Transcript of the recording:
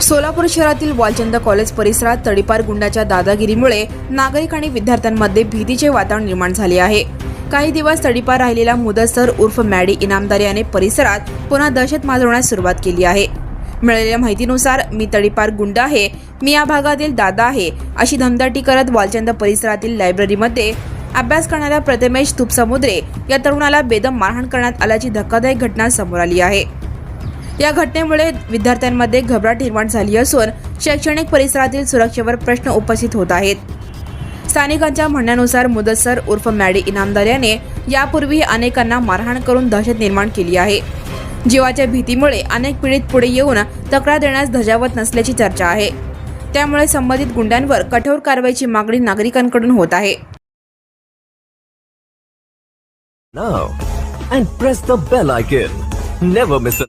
सोलापूर शहरातील वालचंद कॉलेज परिसरात तडीपार गुंडाच्या दादागिरीमुळे नागरिक आणि विद्यार्थ्यांमध्ये भीतीचे वातावरण निर्माण झाले आहे। काही दिवस तडीपार राहिलेला मुदस्सर उर्फ मॅडी इनामदार याने परिसरात पुन्हा दहशत माजवण्यास सुरुवात केली आहे। मिळालेल्या माहितीनुसार मी तडीपार गुंड आहे, मी या भागातील दादा आहे अशी धमदाटी करत वालचंद परिसरातील लायब्ररीमध्ये अभ्यास करणाऱ्या प्रथमेश तुपसमुद्रे या तरुणाला बेदम मारहाण करण्यात आल्याची धक्कादायक घटना समोर आली आहे। या घटनेमुळे विद्यार्थ्यांमध्ये घबराट निर्माण झाली असून शैक्षणिक परिसरातील सुरक्षेवर प्रश्न उपस्थित होत आहेत। स्थानिकांच्या म्हणण्यानुसार मुदस्सर उर्फ मॅडी इनामदार याने यापूर्वी अनेकांना मारहाण करून दहशत निर्माण केली आहे। जीवाच्या भीतीमुळे अनेक पीडित पुढे येऊन तक्रार देण्यास धजावत नसल्याची चर्चा आहे। त्यामुळे संबंधित गुंडांवर कठोर कारवाईची मागणी नागरिकांकडून होत आहे। Now and press the bell icon. Never miss a